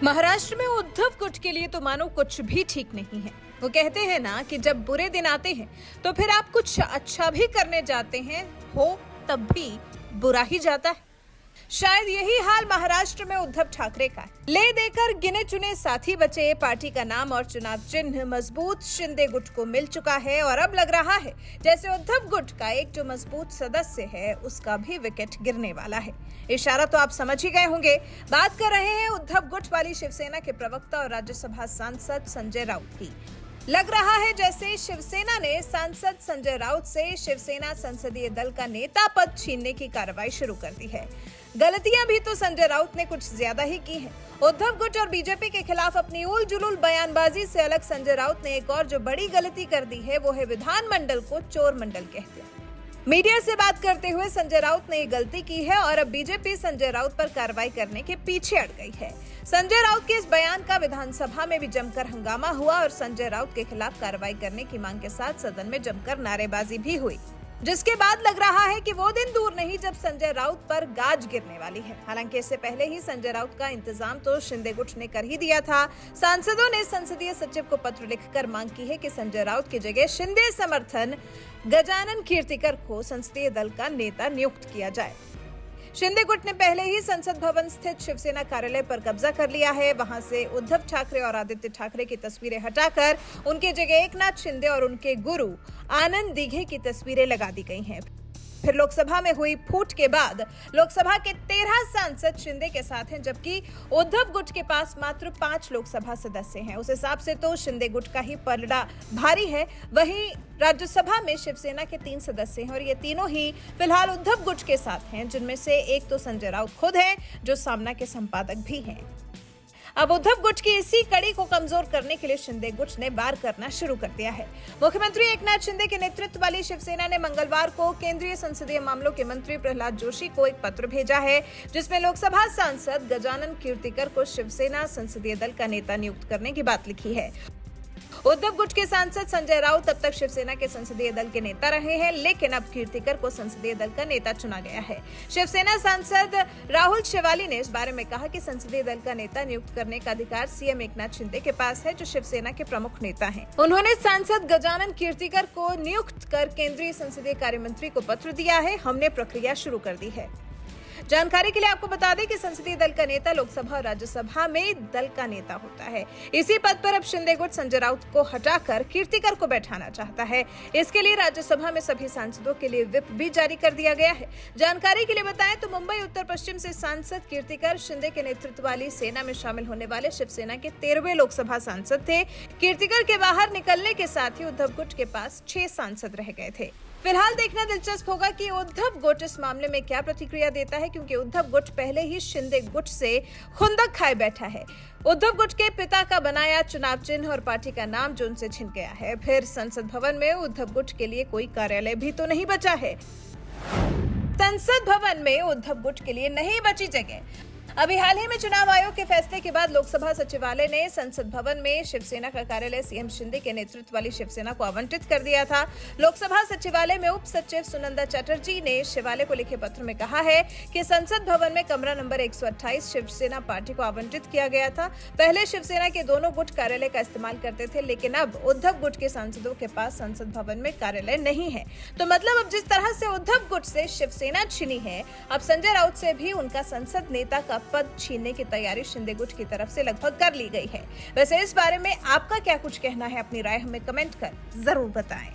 महाराष्ट्र में उद्धव गुट के लिए तो मानो कुछ भी ठीक नहीं है। वो कहते हैं ना कि जब बुरे दिन आते हैं तो फिर आप कुछ अच्छा भी करने जाते हैं हो तब भी बुरा ही जाता है। शायद यही हाल महाराष्ट्र में उद्धव ठाकरे का है। ले देकर गिने चुने साथी बचे, पार्टी का नाम और चुनाव चिन्ह मजबूत शिंदे गुट को मिल चुका है और अब लग रहा है जैसे उद्धव गुट का एक जो मजबूत सदस्य है उसका भी विकेट गिरने वाला है। इशारा तो आप समझ ही गए होंगे। बात कर रहे हैं उद्धव गुट वाली शिवसेना के प्रवक्ता और राज्यसभा सांसद संजय राउत की। लग रहा है जैसे शिवसेना ने सांसद संजय राउत से शिवसेना संसदीय दल का नेता पद छीनने की कार्रवाई शुरू कर दी है। गलतियां भी तो संजय राउत ने कुछ ज्यादा ही की हैं। उद्धव गुट और बीजेपी के खिलाफ अपनी उल जुलूल बयानबाजी से अलग संजय राउत ने एक और जो बड़ी गलती कर दी है वो है विधानमंडल को चोर मंडल कह दिया। मीडिया से बात करते हुए संजय राउत ने ये गलती की है और अब बीजेपी संजय राउत पर कार्रवाई करने के पीछे अड़ गई है। संजय राउत के इस बयान का विधानसभा में भी जमकर हंगामा हुआ और संजय राउत के खिलाफ कार्रवाई करने की मांग के साथ सदन में जमकर नारेबाजी भी हुई, जिसके बाद लग रहा है कि वो दिन दूर नहीं जब संजय राउत पर गाज गिरने वाली है। हालांकि इससे पहले ही संजय राउत का इंतजाम तो शिंदे गुट ने कर ही दिया था। सांसदों ने संसदीय सचिव को पत्र लिखकर मांग की है कि संजय राउत की जगह शिंदे समर्थन गजानन कीर्तिकर को संसदीय दल का नेता नियुक्त किया जाए। शिंदे गुट ने पहले ही संसद भवन स्थित शिवसेना कार्यालय पर कब्जा कर लिया है। वहां से उद्धव ठाकरे और आदित्य ठाकरे की तस्वीरें हटाकर उनके जगह एकनाथ शिंदे और उनके गुरु आनंद दिघे की तस्वीरें लगा दी गई हैं। फिर लोकसभा में हुई फूट के बाद लोकसभा के 13 सांसद शिंदे के साथ हैं, जबकि उद्धव गुट के पास मात्र 5 लोकसभा सदस्य हैं। उस हिसाब से तो शिंदे गुट का ही पलड़ा भारी है। वहीं राज्यसभा में शिवसेना के 3 सदस्य हैं और ये तीनों ही फिलहाल उद्धव गुट के साथ हैं, जिनमें से एक तो संजय राउत खुद हैं जो सामना के संपादक भी हैं। अब उद्धव गुट की इसी कड़ी को कमजोर करने के लिए शिंदे गुट ने वार करना शुरू कर दिया है। मुख्यमंत्री एकनाथ शिंदे के नेतृत्व वाली शिवसेना ने मंगलवार को केंद्रीय संसदीय मामलों के मंत्री प्रहलाद जोशी को एक पत्र भेजा है, जिसमें लोकसभा सांसद गजानन कीर्तिकर को शिवसेना संसदीय दल का नेता नियुक्त करने की बात लिखी है। उद्धव गुट के सांसद संजय राउत अब तक शिवसेना के संसदीय दल के नेता रहे हैं, लेकिन अब कीर्तिकर को संसदीय दल का नेता चुना गया है। शिवसेना सांसद राहुल शेवाली ने इस बारे में कहा कि संसदीय दल का नेता नियुक्त करने का अधिकार सीएम एकनाथ शिंदे के पास है, जो शिवसेना के प्रमुख नेता हैं। उन्होंने सांसद गजानन कीर्तिकर को नियुक्त कर केंद्रीय संसदीय कार्य मंत्री को पत्र दिया है। हमने प्रक्रिया शुरू कर दी है। जानकारी के लिए आपको बता दें कि संसदीय दल का नेता लोकसभा और राज्यसभा में दल का नेता होता है। इसी पद पर अब शिंदे गुट संजय राउत को हटाकर कीर्तिकर को बैठाना चाहता है। इसके लिए राज्यसभा में सभी सांसदों के लिए व्हिप भी जारी कर दिया गया है। जानकारी के लिए बताएं तो मुंबई उत्तर पश्चिम से सांसद कीर्तिकर शिंदे के नेतृत्व वाली सेना में शामिल होने वाले शिवसेना के 13वें लोकसभा सांसद थे। कीर्तिकर के बाहर निकलने के साथ ही उद्धव गुट के पास 6 सांसद रह गए थे। फिलहाल देखना दिलचस्प होगा कि उद्धव गुट इस मामले में क्या प्रतिक्रिया देता है, क्योंकि उद्धव गुट पहले ही शिंदे गुट से खुंदक खाए बैठा है। उद्धव गुट के पिता का बनाया चुनाव चिन्ह और पार्टी का नाम जो उनसे छिन गया है। फिर संसद भवन में उद्धव गुट के लिए कोई कार्यालय भी तो नहीं बचा है। संसद भवन में उद्धव गुट के लिए नहीं बची जगह। अभी हाल ही में चुनाव आयोग के फैसले के बाद लोकसभा सचिवालय ने संसद भवन में शिवसेना का कार्यालय सीएम शिंदे के नेतृत्व वाली शिवसेना को आवंटित कर दिया था। लोकसभा सचिवालय में उप सचिव सुनंदा चटर्जी ने शिवालय को लिखे पत्र में कहा है कि संसद भवन में कमरा नंबर 128 शिवसेना पार्टी को आवंटित किया गया था। पहले शिवसेना के दोनों गुट कार्यालय का इस्तेमाल करते थे, लेकिन अब उद्धव गुट के सांसदों के पास संसद भवन में कार्यालय नहीं है। तो मतलब अब जिस तरह से उद्धव गुट से शिवसेना छिनी है, अब संजय राउत से भी उनका संसद नेता का पद छीनने की तैयारी शिंदे गुट की तरफ से लगभग कर ली गई है। वैसे इस बारे में आपका क्या कुछ कहना है? अपनी राय हमें कमेंट कर जरूर बताएं।